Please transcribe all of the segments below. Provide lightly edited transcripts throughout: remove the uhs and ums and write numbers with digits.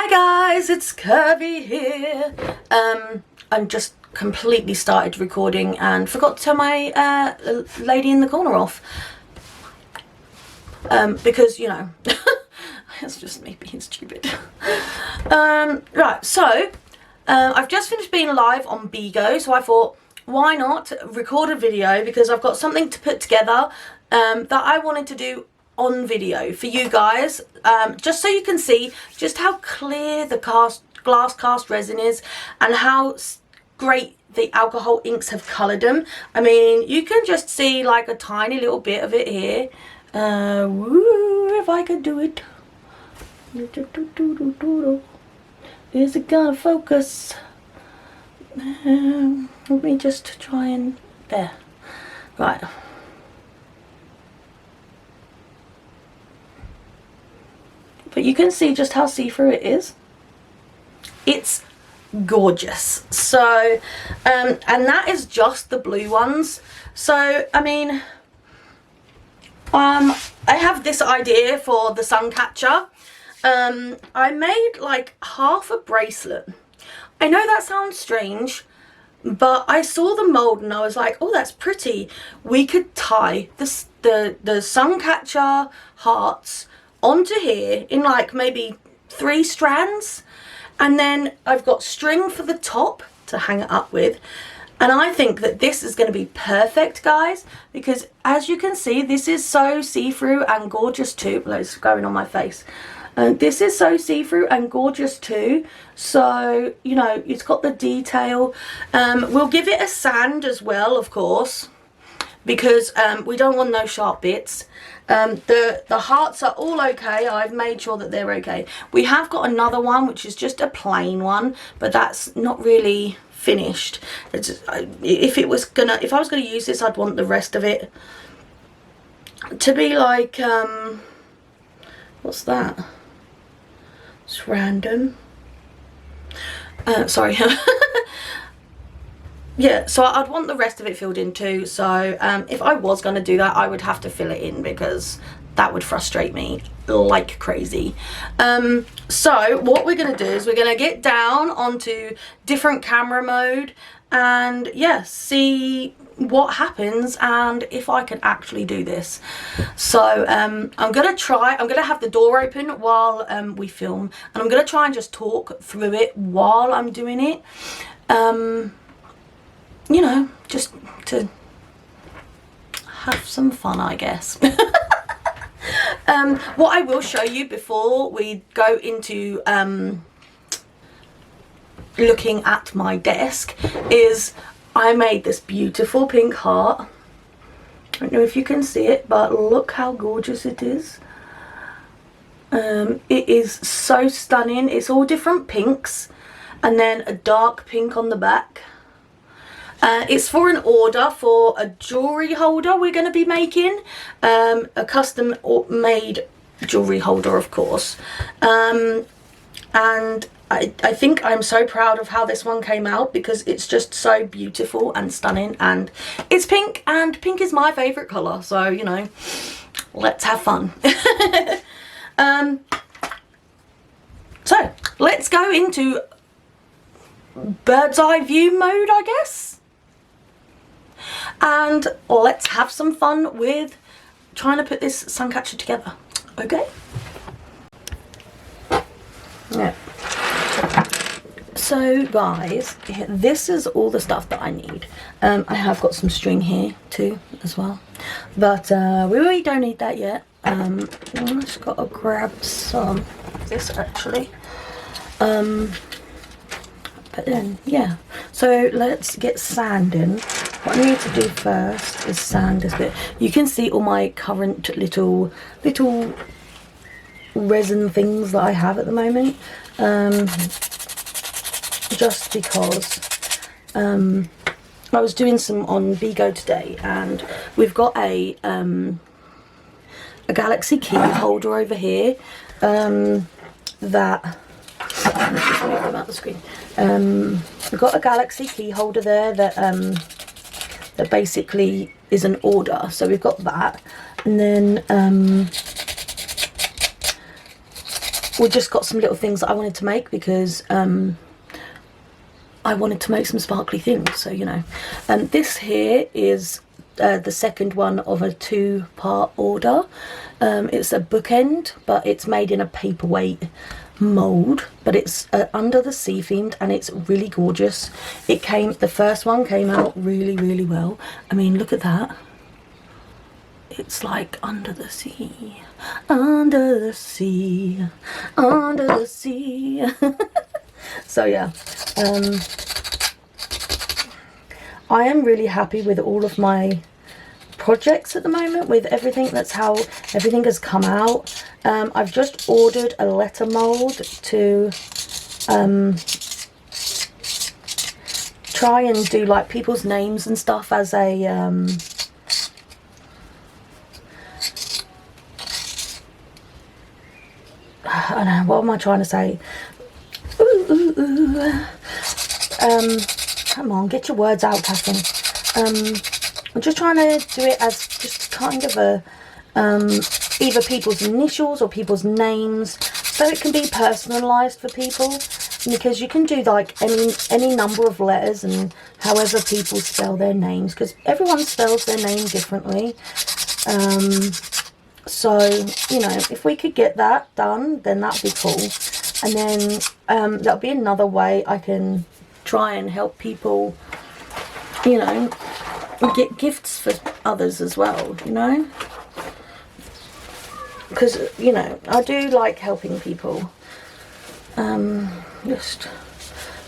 Hi guys, it's Curvy here. I'm just completely started recording and forgot to turn my lady in the corner off. Because, you know, it's just me being stupid. Right, so I've just finished being live on Bigo, so I thought, why not record a video, because I've got something to put together that I wanted to do on video for you guys, just so you can see just how clear the glass cast resin is and how great the alcohol inks have coloured them. I mean, you can just see like a tiny little bit of it here. Woo, if I could do it. Is it gonna focus? Let me just try and there. Right. But you can see just how see-through it is. It's gorgeous. So, and that is just the blue ones. So, I mean, I have this idea for the Suncatcher. I made like half a bracelet. I know that sounds strange, but I saw the mold and I was like, oh, that's pretty. We could tie the Suncatcher hearts onto here in like maybe 3 strands, and then I've got string for the top to hang it up with. And I think that this is going to be perfect, guys, because as you can see, this is so see-through and gorgeous too. Well, it's going on my face. This is so see-through and gorgeous too. So, you know, it's got the detail. We'll give it a sand as well, of course, because we don't want no sharp bits. The hearts are all okay. I've made sure that they're okay. We have got another one which is just a plain one, but that's not really finished. It's, if I was gonna use this, I'd want the rest of it to be like what's that? It's random. Sorry. Yeah, so I'd want the rest of it filled in too. So if I was going to do that, I would have to fill it in, because that would frustrate me like crazy. So what we're going to do is we're going to get down onto different camera mode and, yeah, see what happens and if I can actually do this. So I'm going to have the door open while we film, and I'm going to try and just talk through it while I'm doing it. You know, just to have some fun, I guess. What I will show you before we go into looking at my desk is I made this beautiful pink heart. I don't know if you can see it, but look how gorgeous it is. It is so stunning. It's all different pinks and then a dark pink on the back. It's for an order for a jewellery holder we're going to be making. A custom made jewellery holder, of course. And I think I'm so proud of how this one came out, because it's just so beautiful and stunning, and it's pink, and pink is my favourite colour, so, you know, let's have fun. So let's go into bird's eye view mode, I guess. And let's have some fun with trying to put this Suncatcher together, okay? Yeah. So guys, this is all the stuff that I need. I have got some string here too as well, but we really don't need that yet. I just got to grab some of this actually. But then, yeah, so let's get sanding. What I need to do first is sand this bit. You can see all my current little resin things that I have at the moment. Just because I was doing some on Bigo today, and we've got a Galaxy key holder over here that... Let me just move them out the screen. We've got a Galaxy key holder there that that basically is an order, so we've got that, and then we just got some little things that I wanted to make because I wanted to make some sparkly things, so you know. This here is the second one of a 2-part order. It's a bookend, but it's made in a paperweight mold, but it's under the sea themed, and it's really gorgeous. The first one came out really well. I mean, look at that. It's like under the sea, under the sea, under the sea. So yeah, I am really happy with all of my projects at the moment, with everything. That's how everything has come out. I've just ordered a letter mold to try and do like people's names and stuff as a I don't know, what am I trying to say? Come on, get your words out, Catherine. I'm just trying to do it as just kind of a either people's initials or people's names, so it can be personalised for people, because you can do like any number of letters and however people spell their names, because everyone spells their name differently. So, you know, if we could get that done, then that'd be cool. And then that'll be another way I can try and help people, you know, get gifts for others as well, you know. Because, you know, I do like helping people. Just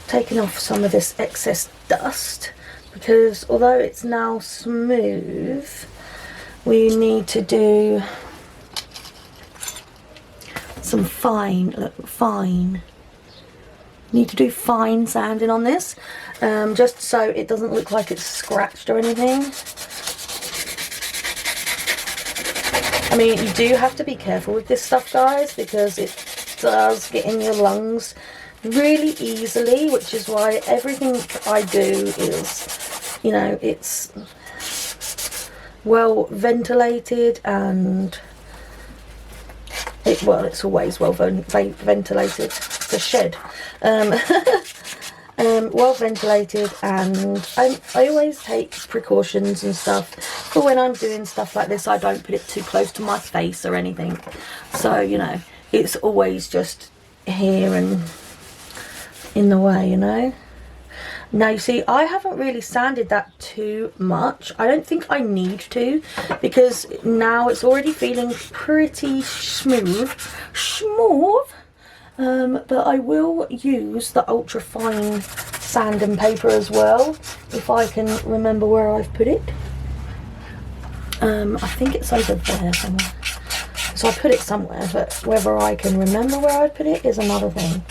taking off some of this excess dust, because although it's now smooth, we need to do some fine sanding on this, just so it doesn't look like it's scratched or anything. I mean, you do have to be careful with this stuff, guys, because it does get in your lungs really easily, which is why everything I do is, you know, it's well ventilated, and it's always well ventilated. It's a shed. Well ventilated, and I always take precautions and stuff for when I'm doing stuff like this. I don't put it too close to my face or anything, so you know, it's always just here and in the way, you know. Now you see, I haven't really sanded that too much. I don't think I need to, because now it's already feeling pretty smooth. But I will use the ultra fine sand and paper as well, if I can remember where I've put it. I think it's over there somewhere. So I put it somewhere, but whether I can remember where I put it is another thing.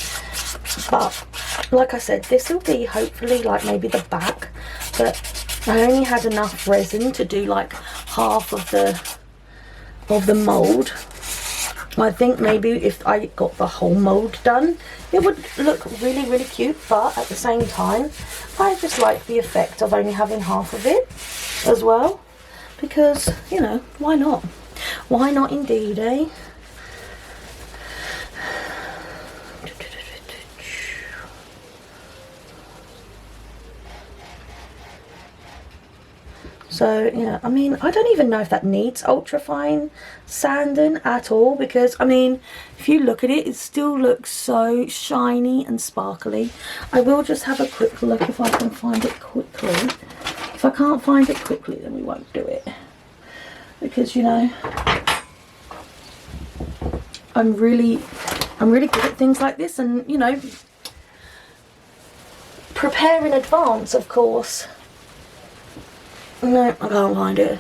But like I said, this will be hopefully like maybe the back, but I only had enough resin to do like half of the mold. I think maybe if I got the whole mold done, it would look really cute, but at the same time, I just like the effect of only having half of it as well, because, you know, why not? Why not indeed, eh? So yeah, I mean, I don't even know if that needs ultra fine sanding at all, because I mean, if you look at it, it still looks so shiny and sparkly. I will just have a quick look if I can find it quickly. If I can't find it quickly, then we won't do it, because, you know, I'm really good at things like this, and, you know, prepare in advance, of course. No, I can't find it.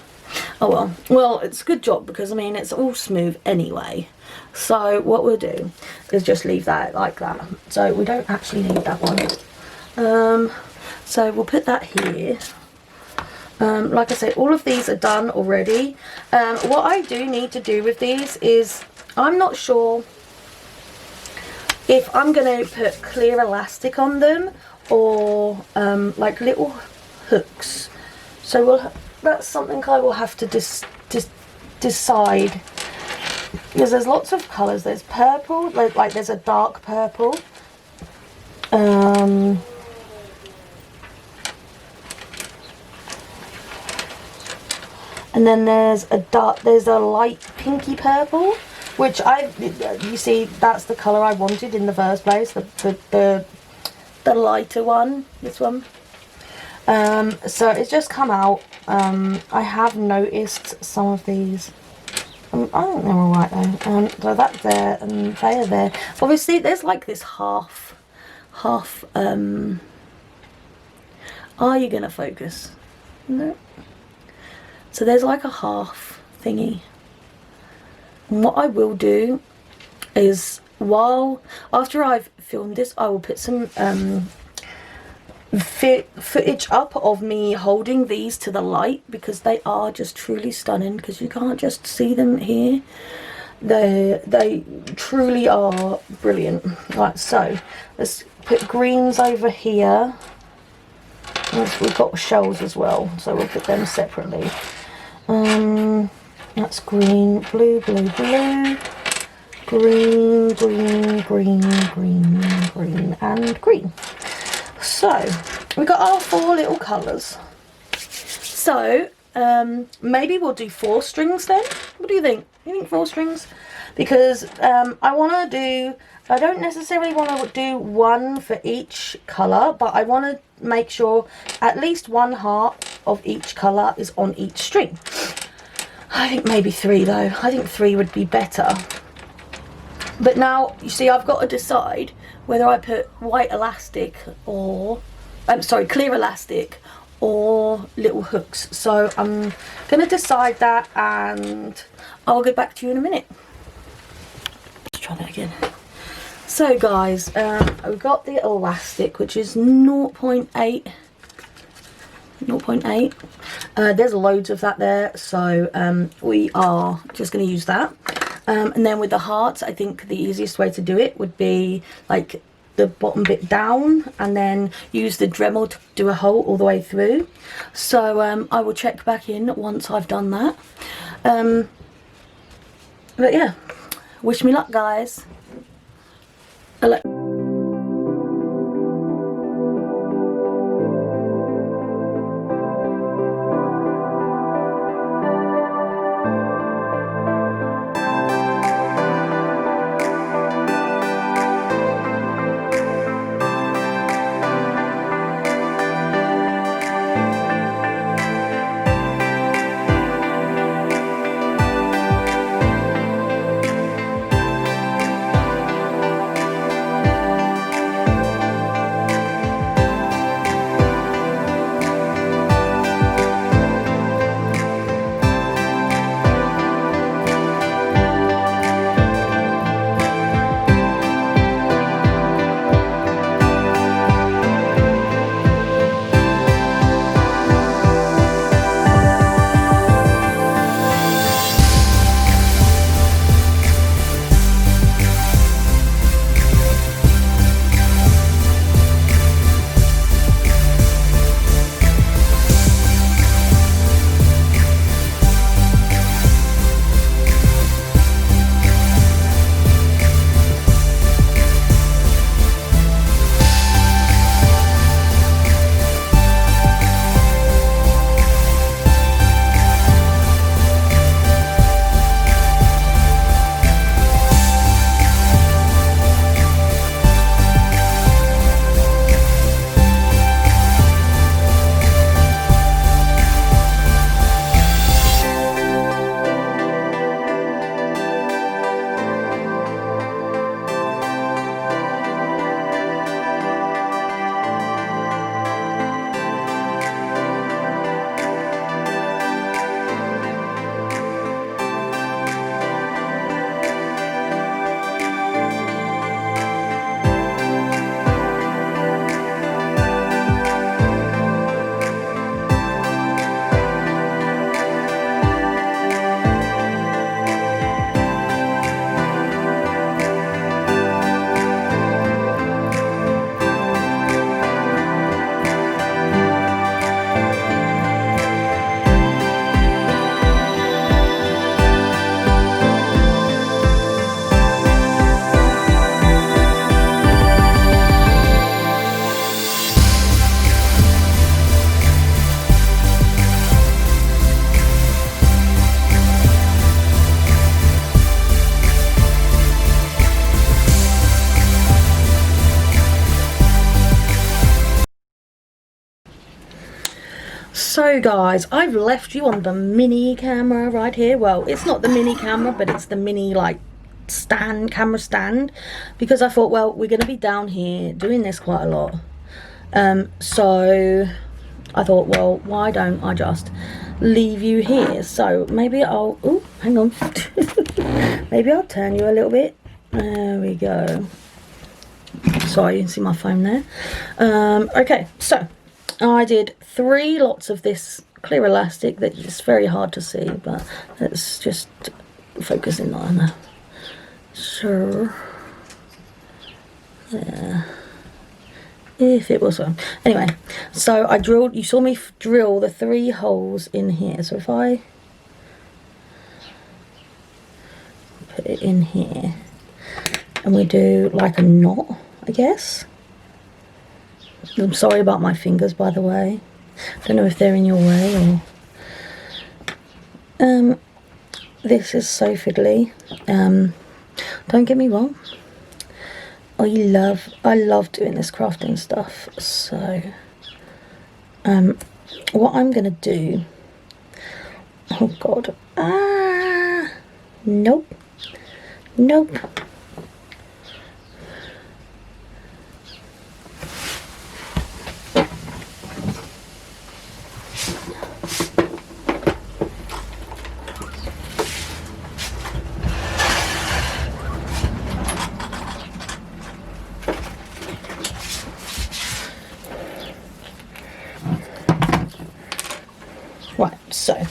Oh well. Well, it's a good job, because I mean, it's all smooth anyway. So what we'll do is just leave that like that. So we don't actually need that one. So we'll put that here. Like I said, all of these are done already. What I do need to do with these is, I'm not sure if I'm going to put clear elastic on them or like little hooks. So that's something I will have to decide because there's lots of colours. There's purple, like there's a dark purple. And then there's a light pinky purple, which you see, that's the colour I wanted in the first place, the lighter one, this one. So it's just come out. I have noticed some of these. I think they're alright though. So that's there and they are there. Obviously there's like this half, are you gonna focus? No. So there's like a half thingy. And what I will do is, after I've filmed this, I will put some footage up of me holding these to the light, because they are just truly stunning, because you can't just see them here. They truly are brilliant. Right, so let's put greens over here. We've got shells as well, so we'll put them separately. That's green, blue, blue, blue, green, green, green, green, green, and green. So we've got our 4 little colours. So maybe we'll do 4 strings then. What do you think? You think 4 strings? Because I don't necessarily want to do 1 for each colour, but I want to make sure at least 1 heart of each colour is on each string. I think maybe 3 though. I think 3 would be better. But now, you see, I've got to decide whether I put white elastic or, clear elastic or little hooks. So I'm going to decide that, and I'll get back to you in a minute. Let's try that again. So guys, we've got the elastic, which is 0.8. There's loads of that there, so we are just going to use that. And then with the hearts, I think the easiest way to do it would be like the bottom bit down, and then use the Dremel to do a hole all the way through. So I will check back in once I've done that. But yeah, wish me luck, guys. So guys, I've left you on the mini camera right here. Well, it's not the mini camera, but it's the mini like camera stand, because I thought, well, we're gonna be down here doing this quite a lot. So I thought, well, why don't I just leave you here? So maybe I'll, oh, hang on. Maybe I'll turn you a little bit. There we go. Sorry, you can see my phone there. Okay, so I did 3 lots of this clear elastic that is very hard to see, but let's just focus in on that. So, yeah, if it was one. Anyway, so I drilled, you saw me drill the 3 holes in here. So if I put it in here and we do like a knot, I guess. I'm sorry about my fingers, by the way. Don't know if they're in your way or... this is so fiddly. Don't get me wrong. I love doing this crafting stuff. So, what I'm gonna do... Oh God. Nope. Nope. Right, so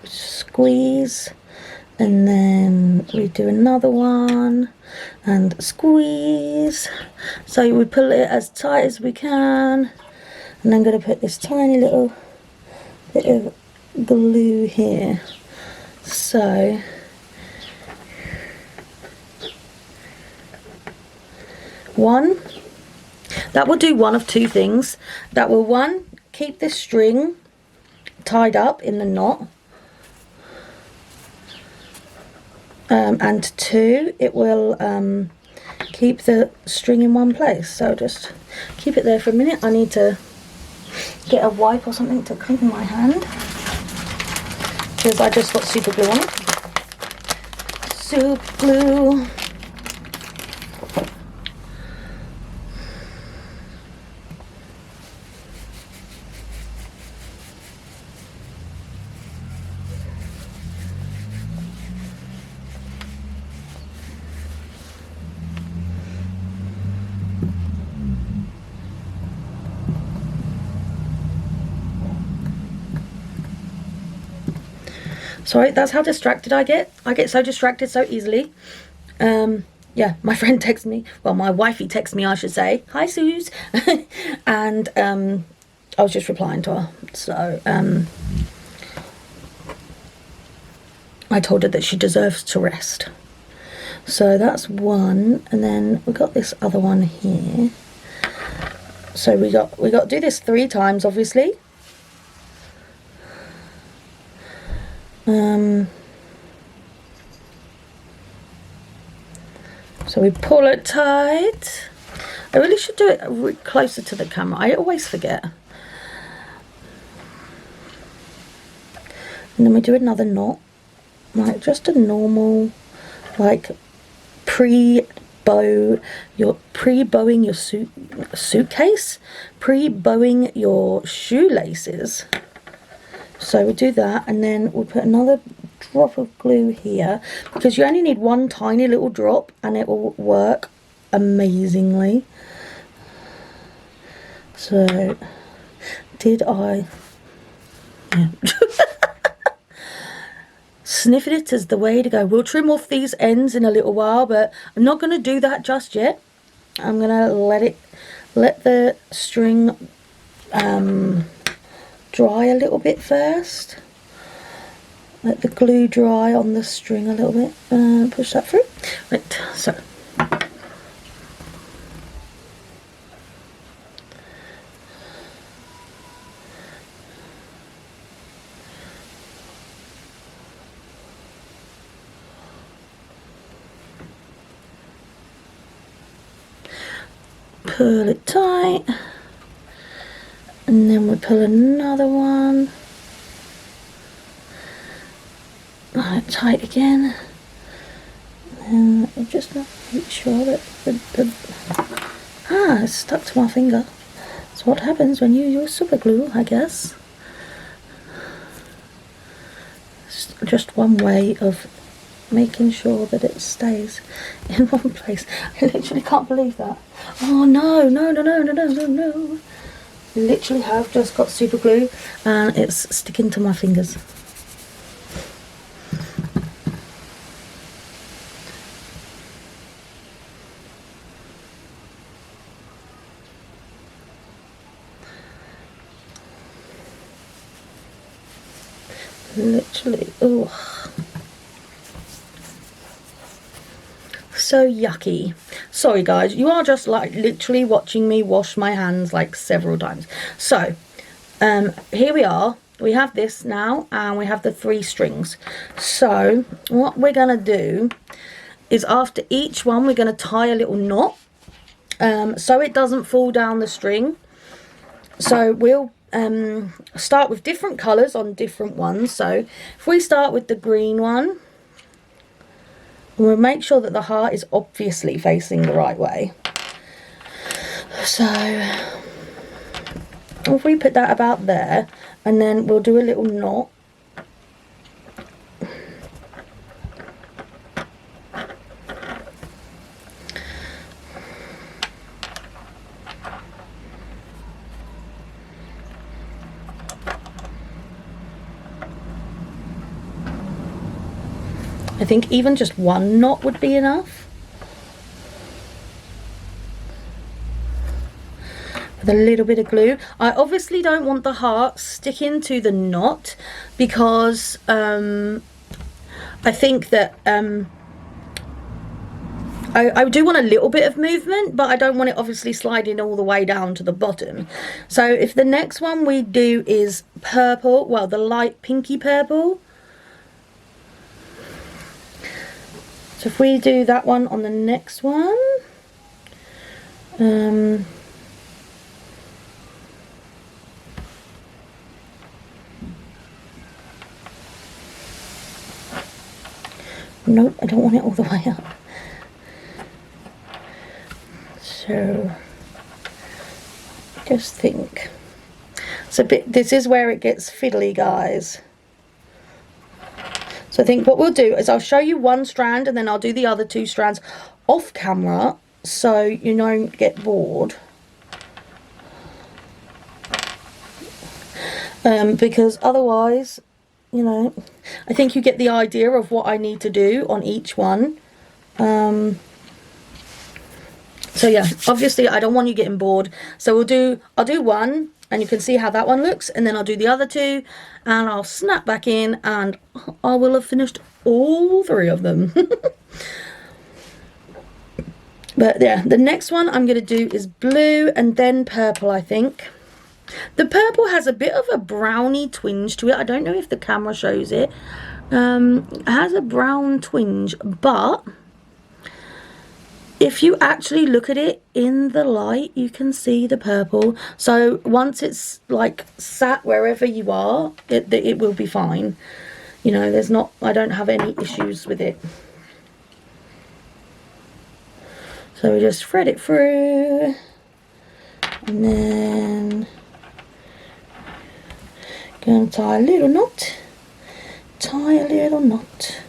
squeeze, and then we do another one and squeeze. So we pull it as tight as we can, and I'm going to put this tiny little bit of glue here. So that will do one of 2 things. That will, 1, keep this string tied up in the knot, and 2, it will keep the string in one place. So just keep it there for a minute. I need to get a wipe or something to clean my hand, because I just got super glue on it. Super glue. Sorry, that's how distracted I get. I get so distracted so easily. Yeah, my friend texts me, well, my wifey texts me, I should say, hi Suze, and I was just replying to her. So I told her that she deserves to rest. So that's one, and then we got this other one here. So we got to do this 3 times, obviously. So we pull it tight. I really should do it closer to the camera. I always forget. And then we do another knot, like just a normal, like pre-bowing your suitcase, pre-bowing your shoelaces. So we do that, and then we'll put another drop of glue here, because you only need 1 tiny little drop and it will work amazingly. So did I... Yeah. Sniffing it is the way to go. We'll trim off these ends in a little while, but I'm not going to do that just yet. I'm going to let the string dry a little bit first. Let the glue dry on the string a little bit. Push that through. Right, so. Pull it tight. And then we pull another one. Right, tight again. And just make sure that it's stuck to my finger. That's what happens when you use super glue, I guess. It's just one way of making sure that it stays in one place. I literally can't believe that. Oh no, no, no, no, no, no, no, no. I literally have just got super glue and it's sticking to my fingers. Literally, oh, so yucky. Sorry guys, you are just like literally watching me wash my hands like several times. So here we are, we have this now and we have the 3 strings. So what we're gonna do is after each one we're gonna tie a little knot so it doesn't fall down the string. So we'll start with different colours on different ones. So if we start with the green one, we'll make sure that the heart is obviously facing the right way. So if we put that about there, and then we'll do a little knot. I think even just one knot would be enough. With a little bit of glue. I obviously don't want the heart sticking to the knot because I think that I do want a little bit of movement, but I don't want it obviously sliding all the way down to the bottom. So if the next one we do is purple, well, the light pinky purple. So if we do that one on the next one, nope, I don't want it all the way up. So just think. It's a bit, this is where it gets fiddly, guys. So I think what we'll do is I'll show you one strand and then I'll do the other 2 strands off camera so you don't get bored. Because otherwise, you know, I think you get the idea of what I need to do on each one. So yeah, obviously I don't want you getting bored. So I'll do one and you can see how that one looks, and then I'll do the other 2 and I'll snap back in and I will have finished all 3 of them. But yeah, the next one I'm going to do is blue and then purple, I think. The purple has a bit of a browny twinge to it. I don't know if the camera shows it. It has a brown twinge, but if you actually look at it in the light, you can see the purple. So once it's like sat wherever you are, it will be fine. You know, there's not, I don't have any issues with it. So we just thread it through, and then going to tie a little knot, tie a little knot.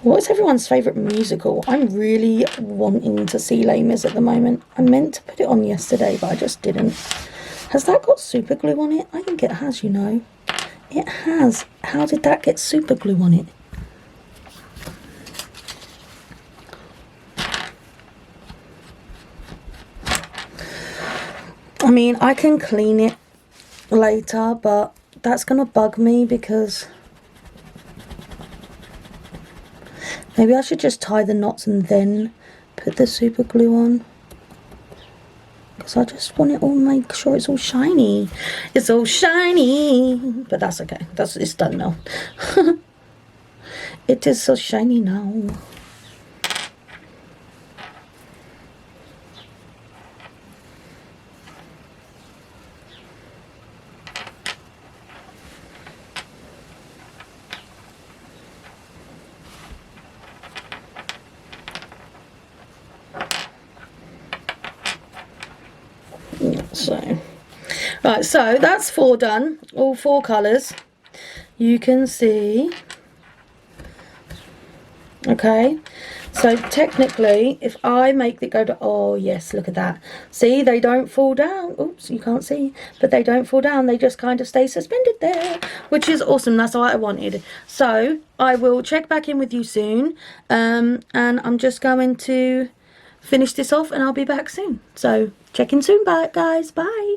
What's everyone's favourite musical? I'm really wanting to see Les Mis at the moment. I meant to put it on yesterday, but I just didn't. Has that got super glue on it? I think it has, you know. It has. How did that get super glue on it? I mean, I can clean it later, but that's going to bug me because maybe I should just tie the knots and then put the super glue on. Because I just want it all, make sure it's all shiny. It's all shiny. But that's okay. It's done now. It is so shiny now. So, right, so that's 4 done, all 4 colours. You can see, okay, so technically if I make it go to, oh yes, look at that, see, they don't fall down. Oops, you can't see, but they don't fall down, they just kind of stay suspended there, which is awesome. That's what I wanted. So I will check back in with you soon, and I'm just going to finish this off and I'll be back soon. So check in soon, bye guys, bye.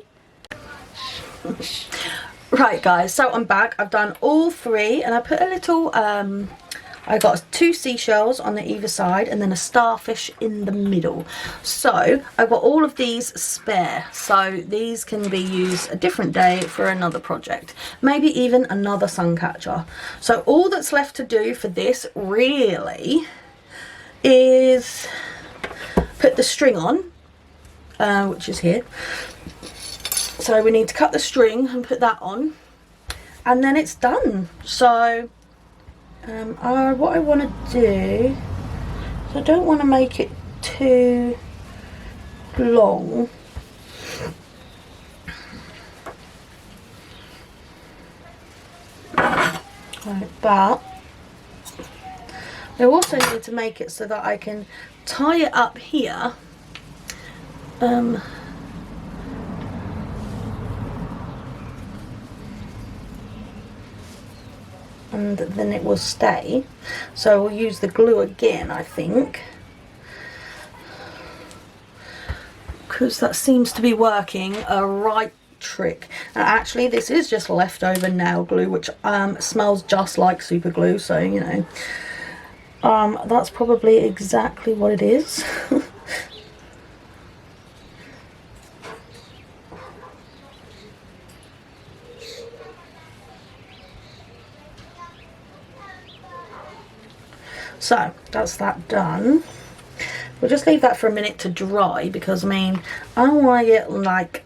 Right guys, so I'm back. I've done all 3 and I put a little I got 2 seashells on the either side and then a starfish in the middle. So I've got all of these spare, so these can be used a different day for another project, maybe even another Suncatcher. So all that's left to do for this really is put the string on, which is here. So we need to cut the string and put that on, and then it's done. So what I want to do, so I don't want to make it too long. Right, but I also need to make it so that I can tie it up here. And then it will stay. So we'll use the glue again, I think, because that seems to be working a right trick. And actually this is just leftover nail glue, which smells just like super glue, so you know, that's probably exactly what it is. So that's that done. We'll just leave that for a minute to dry, because I mean, I don't want to get like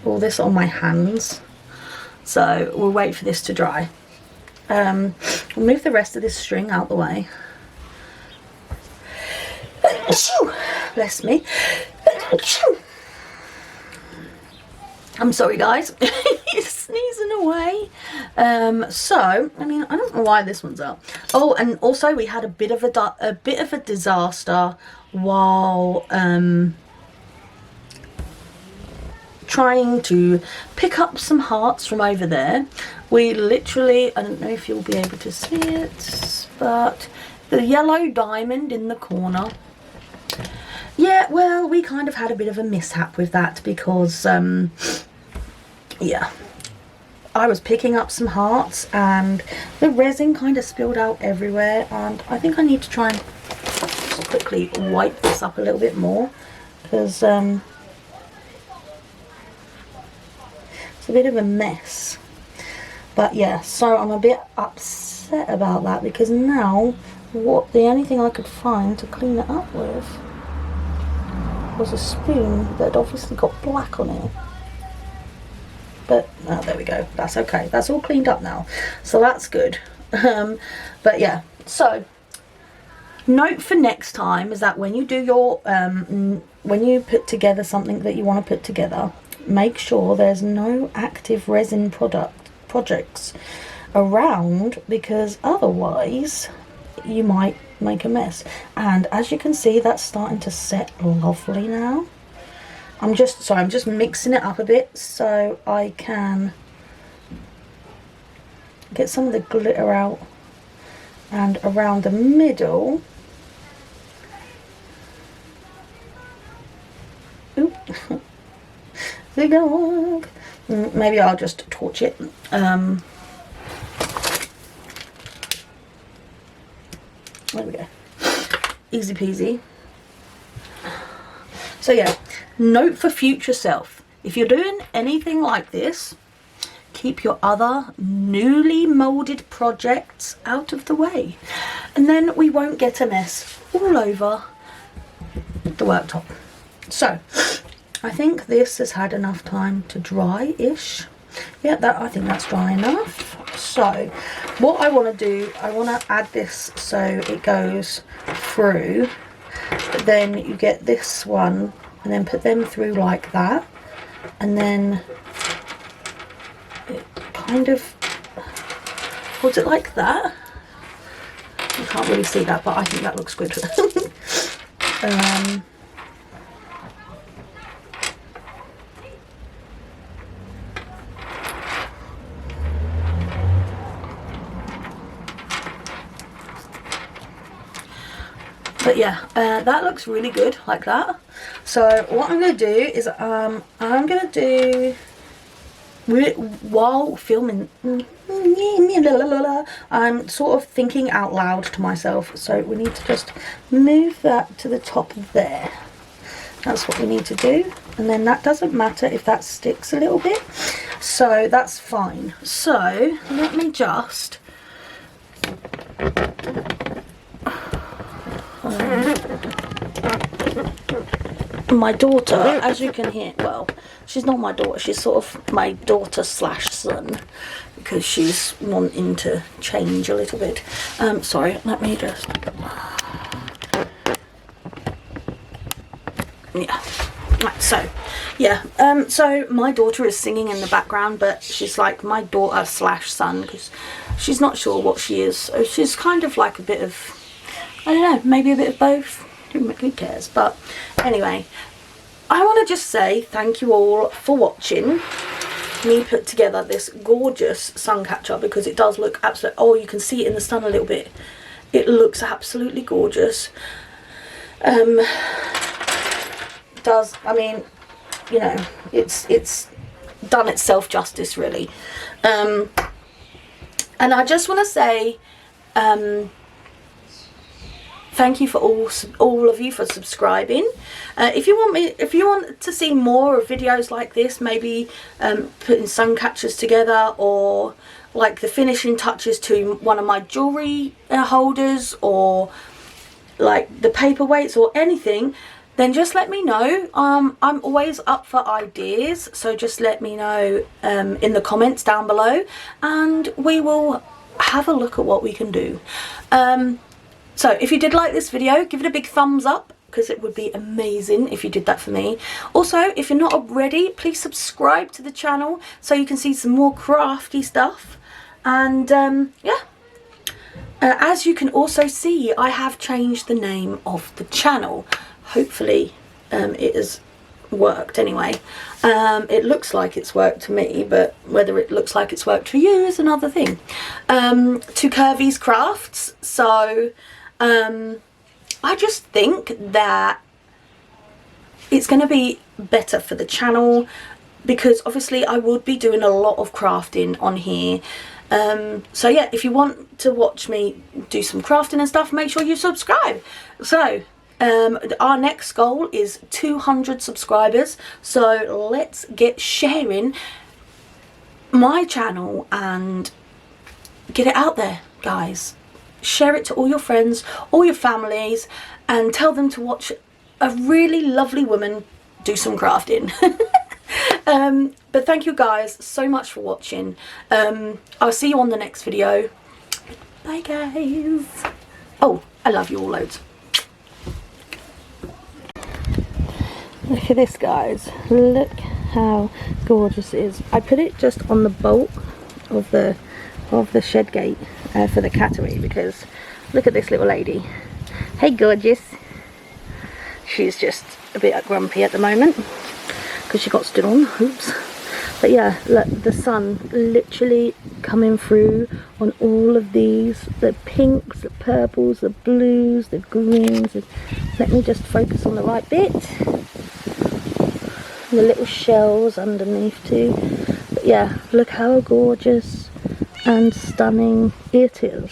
all this on my hands, so we'll wait for this to dry. We'll move the rest of this string out the way. Bless me. I'm sorry guys, he's sneezing away. So I mean, I don't know why this one's up. Oh, and also we had a bit of a disaster while trying to pick up some hearts from over there. We literally, I don't know if you'll be able to see it, but the yellow diamond in the corner, yeah, well, we kind of had a bit of a mishap with that, because yeah, I was picking up some hearts and the resin kind of spilled out everywhere, and I think I need to try and just quickly wipe this up a little bit more, because it's a bit of a mess. But yeah, so I'm a bit upset about that, because now the only thing I could find to clean it up with was a spoon that obviously got black on it. But oh, there we go, that's okay, that's all cleaned up now, so that's good. But yeah, so note for next time is that when you do your when you put together something that you want to put together, make sure there's no active resin projects around, because otherwise you might make a mess. And as you can see, that's starting to set lovely now. I'm just mixing it up a bit so I can get some of the glitter out, and around the middle. Oop. Maybe I'll just torch it. There we go. Easy peasy. So yeah, note for future self, if you're doing anything like this, keep your other newly moulded projects out of the way, and then we won't get a mess all over the worktop. So I think this has had enough time to dry-ish. Yeah, I think that's dry enough. So what I want to do, I want to add this so it goes through, but then you get this one and then put them through like that, and then it kind of holds it like that. You can't really see that, but I think that looks good. But yeah, that looks really good like that. So what I'm going to do is I'm going to do, while filming, I'm sort of thinking out loud to myself. So we need to just move that to the top there. That's what we need to do. And then that doesn't matter if that sticks a little bit. So that's fine. So let me just... my daughter, as you can hear, well, she's not my daughter, she's sort of my daughter slash son, because she's wanting to change a little bit. Sorry, let me just, yeah, right, so, yeah, so my daughter is singing in the background, but she's like my daughter slash son, because she's not sure what she is, so she's kind of like a bit of, I don't know, maybe a bit of both. Who cares? But anyway, I want to just say thank you all for watching me put together this gorgeous sun catcher, because it does look absolutely, oh, you can see it in the sun a little bit, it looks absolutely gorgeous. Does, I mean, you know, it's done itself justice, really. And I just want to say thank you for all of you for subscribing. If you want to see more of videos like this, maybe putting sun catchers together, or like the finishing touches to one of my jewelry holders, or like the paperweights or anything, then just let me know. I'm always up for ideas, so just let me know in the comments down below, and we will have a look at what we can do. So if you did like this video, give it a big thumbs up, because it would be amazing if you did that for me. Also, if you're not already, please subscribe to the channel so you can see some more crafty stuff. And yeah, as you can also see, I have changed the name of the channel. Hopefully it has worked anyway. It looks like it's worked to me, but whether it looks like it's worked for you is another thing. To Curvy's Crafts. So I just think that it's going to be better for the channel, because obviously I would be doing a lot of crafting on here. So yeah, if you want to watch me do some crafting and stuff, make sure you subscribe. So our next goal is 200 subscribers, so let's get sharing my channel and get it out there, guys. Share it to all your friends, all your families, and tell them to watch a really lovely woman do some crafting. But thank you guys so much for watching. I'll see you on the next video. Bye guys. Oh, I love you all loads. Look at this, guys. Look how gorgeous it is. I put it just on the bolt of the shed gate for the cattery, because look at this little lady. Hey gorgeous. She's just a bit grumpy at the moment because she got stood on. Oops. But yeah, look, the sun literally coming through on all of these, the pinks, the purples, the blues, the greens. Let me just focus on the right bit. The little shells underneath too. But yeah, look how gorgeous and stunning it is.